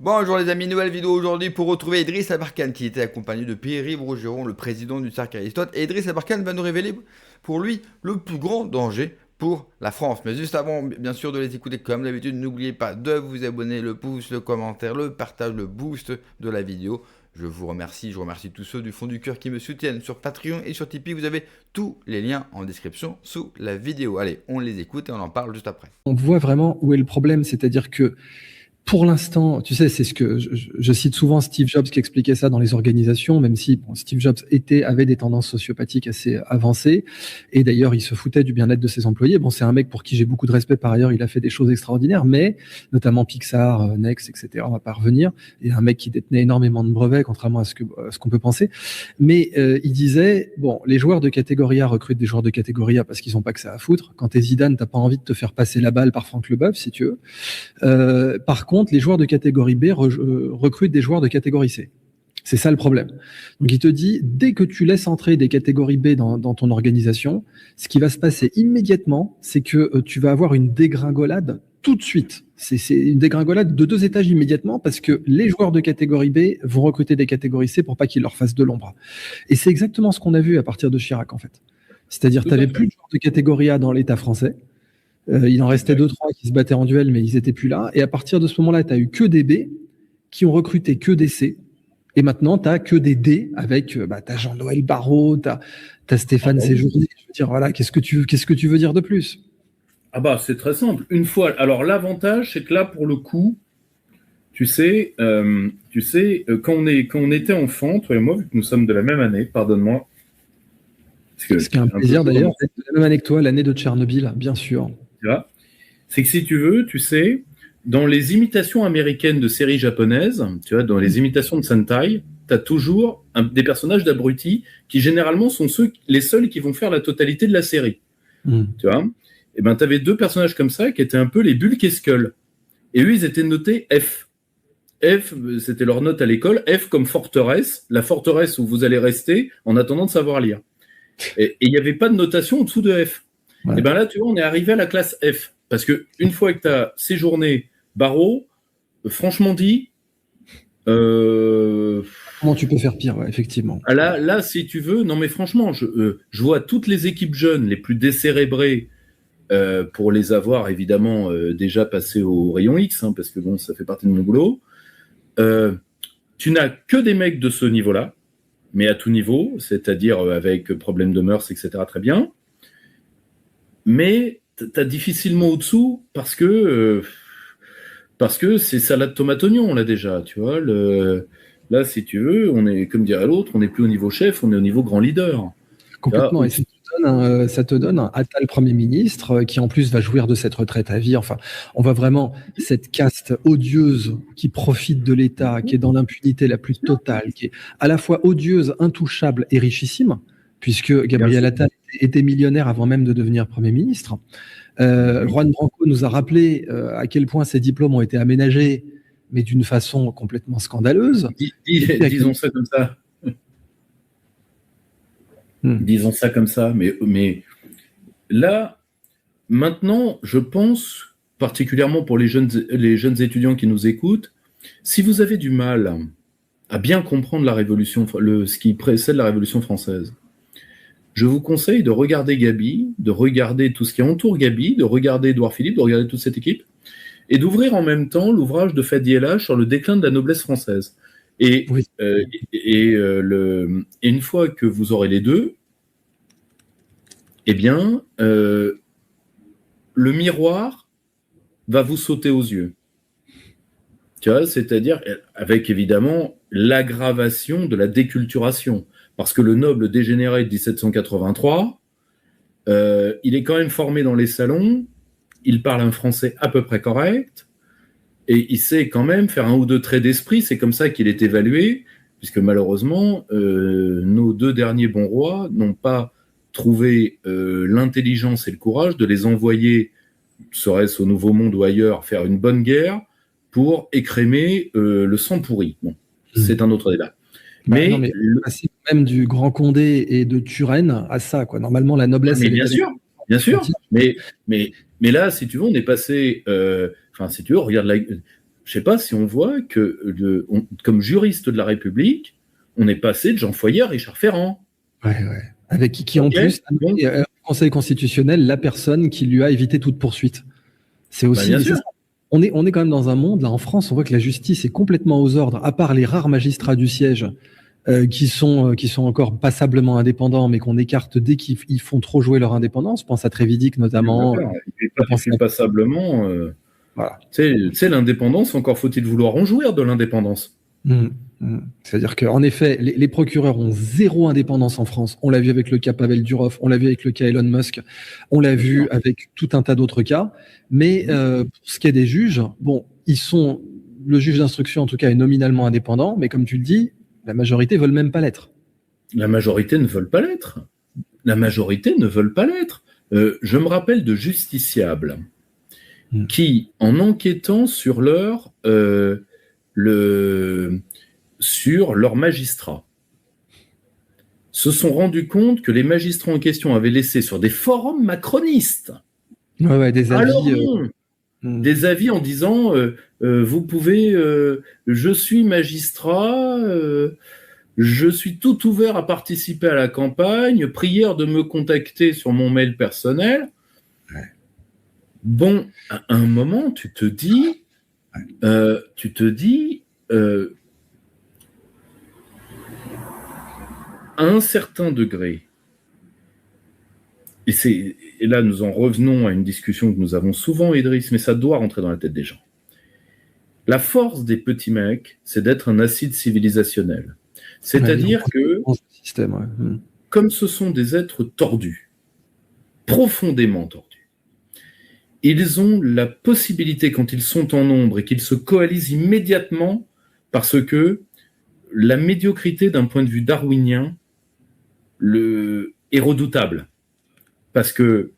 Bonjour les amis, nouvelle vidéo aujourd'hui pour retrouver Idriss Aberkane qui était accompagné de Pierre-Yves Rougeron, le président du cercle Aristote. Et Idriss Aberkane va nous révéler pour lui le plus grand danger pour la France. Mais juste avant, bien sûr, de les écouter comme d'habitude, n'oubliez pas de vous abonner, le pouce, le commentaire, le partage, le boost de la vidéo. Je vous remercie, je remercie tous ceux du fond du cœur qui me soutiennent sur Patreon et sur Tipeee. Vous avez tous les liens en description sous la vidéo. Allez, on les écoute et on en parle juste après. On voit vraiment où est le problème, c'est-à-dire que pour l'instant, tu sais, c'est ce que je cite souvent Steve Jobs qui expliquait ça dans les organisations, même si Steve Jobs avait des tendances sociopathiques assez avancées, et d'ailleurs il se foutait du bien-être de ses employés. Bon, c'est un mec pour qui j'ai beaucoup de respect par ailleurs, il a fait des choses extraordinaires, mais notamment Pixar, Next, etc. On va pas revenir. Et un mec qui détenait énormément de brevets, contrairement à ce qu'on peut penser. Mais il disait, bon, les joueurs de catégorie A recrutent des joueurs de catégorie A parce qu'ils n'ont pas que ça à foutre. Quand t'es Zidane, t'as pas envie de te faire passer la balle par Franck Leboeuf, si tu veux. Par contre, les joueurs de catégorie B recrutent des joueurs de catégorie C. C'est ça le problème. Donc il te dit, dès que tu laisses entrer des catégories B dans ton organisation, ce qui va se passer immédiatement, c'est que tu vas avoir une dégringolade tout de suite. C'est une dégringolade de 2 étages immédiatement parce que les joueurs de catégorie B vont recruter des catégories C pour pas qu'ils leur fassent de l'ombre. Et c'est exactement ce qu'on a vu à partir de Chirac en fait. C'est-à-dire tu n'avais plus de joueurs de catégorie A dans l'État français. Il en restait 2-3 qui se battaient en duel, mais ils étaient plus là. Et à partir de ce moment-là, tu as eu que des B qui ont recruté que des C. Et maintenant, tu n'as que des D avec t'as Jean-Noël Barrot, tu as Stéphane Séjourné. Je veux dire, voilà, qu'est-ce que tu veux dire de plus? Ah bah c'est très simple. Une fois, alors l'avantage c'est que là pour le coup, tu sais, quand on était enfant, toi et moi, vu que nous sommes de la même année, pardonne-moi. Ce qui est un plaisir d'ailleurs, c'est de la même année que toi, l'année de Tchernobyl, bien sûr. Tu vois, c'est que si tu veux, tu sais, dans les imitations américaines de séries japonaises, tu vois, dans les imitations de Sentai, tu as toujours des personnages d'abrutis qui généralement sont les seuls qui vont faire la totalité de la série. Tu vois, et ben tu avais 2 personnages comme ça qui étaient un peu les Bulk et Skull. Et eux, ils étaient notés F. F, c'était leur note à l'école. F comme forteresse, la forteresse où vous allez rester en attendant de savoir lire. Et il n'y avait pas de notation en dessous de F. Ouais. Et bien là, tu vois, on est arrivé à la classe F. Parce qu'une fois que tu as séjourné Barreau, franchement dit... Comment tu peux faire pire, ouais, effectivement. Là, si tu veux, non mais franchement, je vois toutes les équipes jeunes les plus décérébrées pour les avoir évidemment déjà passées au rayon X, hein, parce que bon, ça fait partie de mon boulot. Tu n'as que des mecs de ce niveau-là, mais à tout niveau, c'est-à-dire avec problème de mœurs, etc. Très bien. Mais tu as difficilement au-dessous parce que c'est salade tomate oignon, on l'a déjà, tu vois. Là, si tu veux, on est, comme dirait l'autre, on n'est plus au niveau chef, on est au niveau grand leader. Complètement. Et ça te donne un Attal Premier ministre qui en plus va jouir de cette retraite à vie. Enfin, on voit vraiment cette caste odieuse qui profite de l'État, qui est dans l'impunité la plus totale, qui est à la fois odieuse, intouchable et richissime, puisque Gabriel Attal était millionnaire avant même de devenir Premier ministre. Juan Branco nous a rappelé à quel point ces diplômes ont été aménagés, mais d'une façon complètement scandaleuse. Disons ça comme ça. Disons ça comme ça, mais là, maintenant, je pense, particulièrement pour les jeunes étudiants qui nous écoutent, si vous avez du mal à bien comprendre la révolution, ce qui précède la Révolution française, je vous conseille de regarder Gabi, de regarder tout ce qui entoure Gabi, de regarder Édouard Philippe, de regarder toute cette équipe, et d'ouvrir en même temps l'ouvrage de Fadi El Hadj sur le déclin de la noblesse française. Et, oui. Et une fois que vous aurez les deux, eh bien, le miroir va vous sauter aux yeux. Tu vois, c'est-à-dire avec évidemment l'aggravation de la déculturation. Parce que le noble dégénéré de 1783, il est quand même formé dans les salons, il parle un français à peu près correct, et il sait quand même faire 1 ou 2 traits d'esprit, c'est comme ça qu'il est évalué, puisque malheureusement, nos 2 derniers bons rois n'ont pas trouvé l'intelligence et le courage de les envoyer, serait-ce au Nouveau Monde ou ailleurs, faire une bonne guerre pour écrémer le sang pourri. Bon, c'est un autre débat. Mais le principe même du Grand Condé et de Turenne à ça, quoi. Normalement, la noblesse... Mais bien sûr. Mais là, si tu veux, on est passé... si tu veux, regarde je sais pas si on voit que, comme juriste de la République, on est passé de Jean Foyer à Richard Ferrand. Ouais. Avec qui en plus, bon. Conseil constitutionnel, la personne qui lui a évité toute poursuite. C'est aussi. Bien sûr. On est quand même dans un monde, là en France, on voit que la justice est complètement aux ordres, à part les rares magistrats du siège qui sont encore passablement indépendants, mais qu'on écarte dès qu'ils font trop jouer leur indépendance. Je pense à Trévidic notamment. Passablement. Voilà. Tu sais, l'indépendance, encore faut-il vouloir en jouir de l'indépendance. C'est-à-dire qu'en effet, les procureurs ont zéro indépendance en France. On l'a vu avec le cas Pavel Durov, on l'a vu avec le cas Elon Musk, on l'a vu avec tout un tas d'autres cas. Mais pour ce qui est des juges, bon, le juge d'instruction en tout cas est nominalement indépendant, mais comme tu le dis, la majorité ne veulent même pas l'être. La majorité ne veulent pas l'être. Je me rappelle de justiciables qui, en enquêtant sur leurs magistrats, se sont rendus compte que les magistrats en question avaient laissé sur des forums macronistes des avis, des avis en disant vous pouvez, je suis magistrat, je suis tout ouvert à participer à la campagne, prière de me contacter sur mon mail personnel. Bon, à un moment, tu te dis, à un certain degré, et là nous en revenons à une discussion que nous avons souvent, Idriss, mais ça doit rentrer dans la tête des gens. La force des petits mecs, c'est d'être un acide civilisationnel. C'est-à-dire que, comme ce sont des êtres tordus, profondément tordus, ils ont la possibilité, quand ils sont en nombre et qu'ils se coalisent immédiatement, parce que la médiocrité d'un point de vue darwinien est redoutable. Parce que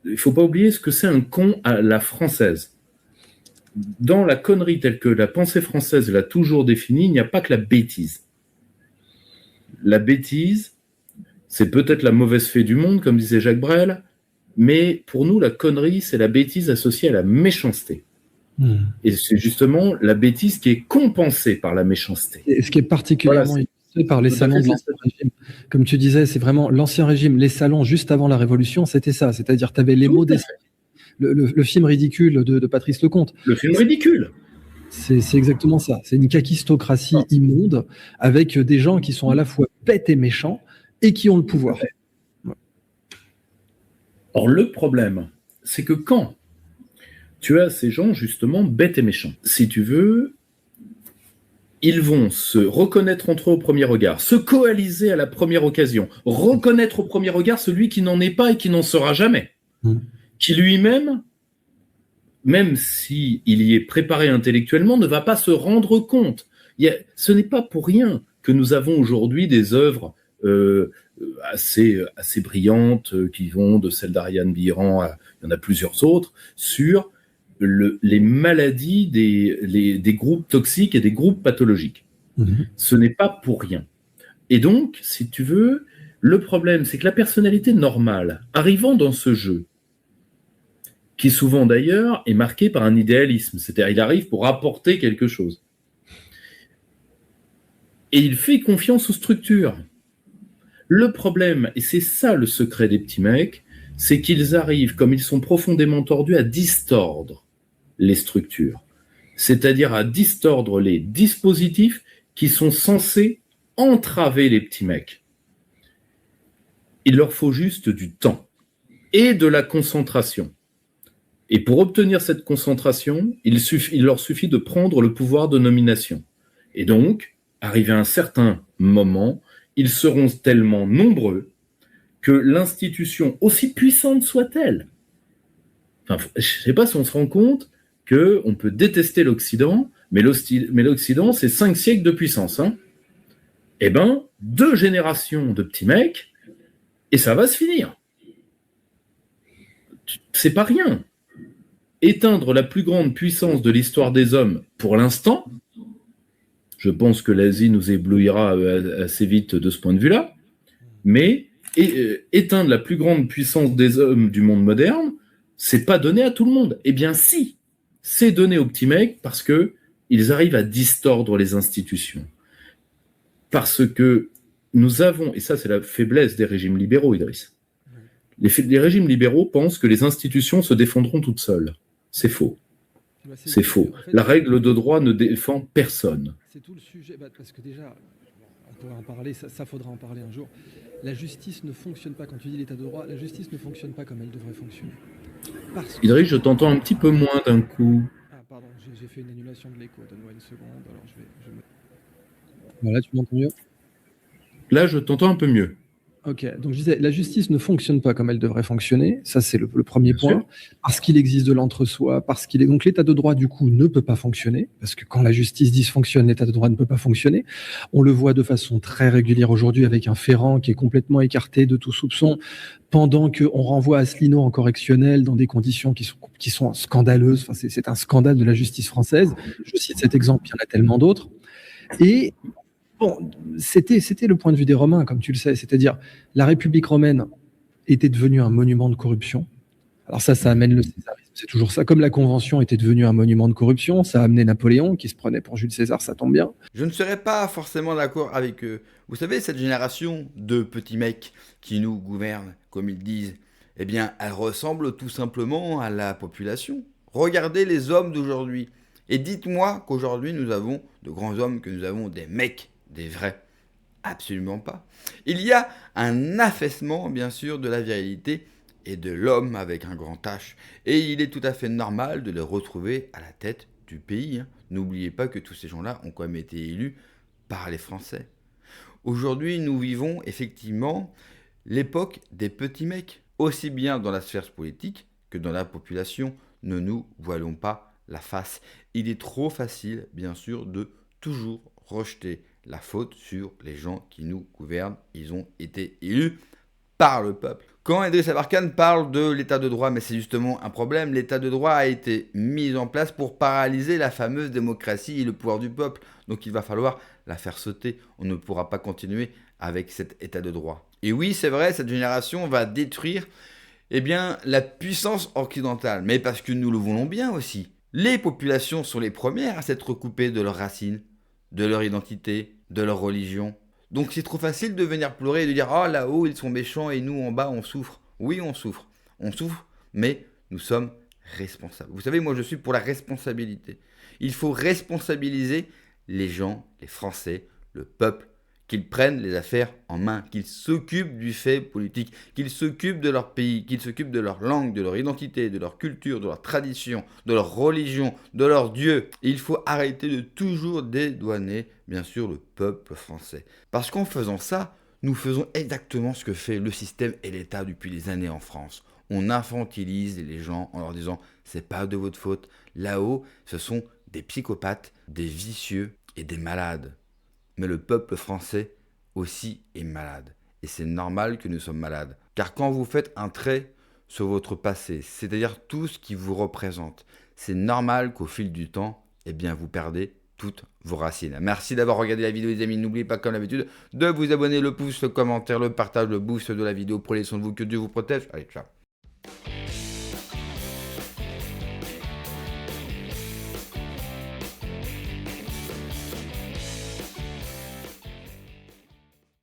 il ne faut pas oublier ce que c'est un con à la française. Dans la connerie telle que la pensée française l'a toujours définie, il n'y a pas que la bêtise. La bêtise, c'est peut-être la mauvaise fée du monde, comme disait Jacques Brel, mais pour nous, la connerie, c'est la bêtise associée à la méchanceté. Et c'est justement la bêtise qui est compensée par la méchanceté. Et ce qui est particulièrement illustré par les salons de l'Ancien Régime. Comme tu disais, c'est vraiment l'Ancien Régime. Les salons juste avant la Révolution, c'était ça. C'est-à-dire, tu avais les mots des... Le film ridicule de Patrice Lecomte. Le film ridicule. C'est exactement ça. C'est une kakistocratie immonde avec des gens qui sont à la fois bêtes et méchants et qui ont le pouvoir. Or, le problème, c'est que quand tu as ces gens, justement, bêtes et méchants, si tu veux, ils vont se reconnaître entre eux au premier regard, se coaliser à la première occasion, reconnaître au premier regard celui qui n'en est pas et qui n'en sera jamais, qui lui-même, même s'il y est préparé intellectuellement, ne va pas se rendre compte. Ce n'est pas pour rien que nous avons aujourd'hui des œuvres assez brillantes qui vont de celle d'Ariane Biran à, il y en a plusieurs autres, sur les maladies des groupes toxiques et des groupes pathologiques. Ce n'est pas pour rien. Et donc, si tu veux, le problème, c'est que la personnalité normale, arrivant dans ce jeu, qui souvent d'ailleurs est marqué par un idéalisme, c'est-à-dire il arrive pour apporter quelque chose. Et il fait confiance aux structures. Le problème, et c'est ça le secret des petits mecs, c'est qu'ils arrivent, comme ils sont profondément tordus, à distordre les structures. C'est-à-dire à distordre les dispositifs qui sont censés entraver les petits mecs. Il leur faut juste du temps et de la concentration. Et pour obtenir cette concentration, il leur suffit de prendre le pouvoir de nomination. Et donc, arrivé à un certain moment, ils seront tellement nombreux que l'institution, aussi puissante soit-elle, enfin, je ne sais pas si on se rend compte qu'on peut détester l'Occident, mais l'Occident, c'est 5 siècles de puissance. Eh bien, 2 générations de petits mecs, et ça va se finir. C'est pas rien. Éteindre la plus grande puissance de l'histoire des hommes pour l'instant, je pense que l'Asie nous éblouira assez vite de ce point de vue-là, mais éteindre la plus grande puissance des hommes du monde moderne, c'est pas donné à tout le monde. Eh bien si, c'est donné aux petits mecs parce que ils arrivent à distordre les institutions. Parce que nous avons, et ça c'est la faiblesse des régimes libéraux, Idriss, les régimes libéraux pensent que les institutions se défendront toutes seules. C'est faux. C'est faux. En fait, la règle de droit ne défend personne. C'est tout le sujet, parce que déjà, on pourrait en parler, ça faudra en parler un jour. La justice ne fonctionne pas, quand tu dis l'état de droit, la justice ne fonctionne pas comme elle devrait fonctionner. Idriss, je t'entends un petit peu moins d'un coup. Ah pardon, j'ai fait une annulation de l'écho, donne-moi une seconde, alors je me... Voilà, tu m'entends mieux? Là, je t'entends un peu mieux. Ok, donc je disais, la justice ne fonctionne pas comme elle devrait fonctionner, ça c'est le premier point, parce qu'il existe de l'entre-soi, parce qu'il est donc l'état de droit du coup ne peut pas fonctionner, parce que quand la justice dysfonctionne, l'état de droit ne peut pas fonctionner. On le voit de façon très régulière aujourd'hui avec un Ferrand qui est complètement écarté de tout soupçon, pendant qu'on renvoie Asselineau en correctionnel dans des conditions qui sont scandaleuses. Enfin, c'est un scandale de la justice française. Je cite cet exemple, il y en a tellement d'autres. Et bon, c'était le point de vue des Romains, comme tu le sais, c'est-à-dire la République romaine était devenue un monument de corruption. Alors ça amène le césarisme, c'est toujours ça. Comme la Convention était devenue un monument de corruption, ça a amené Napoléon, qui se prenait pour Jules César, ça tombe bien. Je ne serais pas forcément d'accord avec eux. Vous savez, cette génération de petits mecs qui nous gouvernent, comme ils disent, eh bien, elle ressemble tout simplement à la population. Regardez les hommes d'aujourd'hui. Et dites-moi qu'aujourd'hui, nous avons de grands hommes, que nous avons des mecs, des vrais. Absolument pas. Il y a un affaissement, bien sûr, de la virilité et de l'homme avec un grand H. Et il est tout à fait normal de les retrouver à la tête du pays. N'oubliez pas que tous ces gens-là ont quand même été élus par les Français. Aujourd'hui, nous vivons effectivement l'époque des petits mecs. Aussi bien dans la sphère politique que dans la population, ne nous voilons pas la face. Il est trop facile, bien sûr, de toujours rejeter la faute sur les gens qui nous gouvernent. Ils ont été élus par le peuple. Quand Idriss Abarkan parle de l'état de droit, mais c'est justement un problème, l'état de droit a été mis en place pour paralyser la fameuse démocratie et le pouvoir du peuple. Donc il va falloir la faire sauter. On ne pourra pas continuer avec cet état de droit. Et oui, c'est vrai, cette génération va détruire la puissance occidentale, mais parce que nous le voulons bien aussi. Les populations sont les premières à s'être coupées de leurs racines, de leur identité, de leur religion. Donc c'est trop facile de venir pleurer et de dire « Oh là-haut, ils sont méchants et nous en bas, on souffre. » Oui, on souffre. On souffre, mais nous sommes responsables. Vous savez, moi je suis pour la responsabilité. Il faut responsabiliser les gens, les Français, le peuple, qu'ils prennent les affaires en main, qu'ils s'occupent du fait politique, qu'ils s'occupent de leur pays, qu'ils s'occupent de leur langue, de leur identité, de leur culture, de leur tradition, de leur religion, de leur Dieu. Et il faut arrêter de toujours dédouaner, bien sûr, le peuple français. Parce qu'en faisant ça, nous faisons exactement ce que fait le système et l'État depuis des années en France. On infantilise les gens en leur disant « c'est pas de votre faute ». Là-haut, ce sont des psychopathes, des vicieux et des malades. Mais le peuple français aussi est malade. Et c'est normal que nous sommes malades. Car quand vous faites un trait sur votre passé, c'est-à-dire tout ce qui vous représente, c'est normal qu'au fil du temps, vous perdez toutes vos racines. Merci d'avoir regardé la vidéo les amis. N'oubliez pas comme d'habitude de vous abonner, le pouce, le commentaire, le partage, le boost de la vidéo. Prenez soin de vous, que Dieu vous protège. Allez, ciao.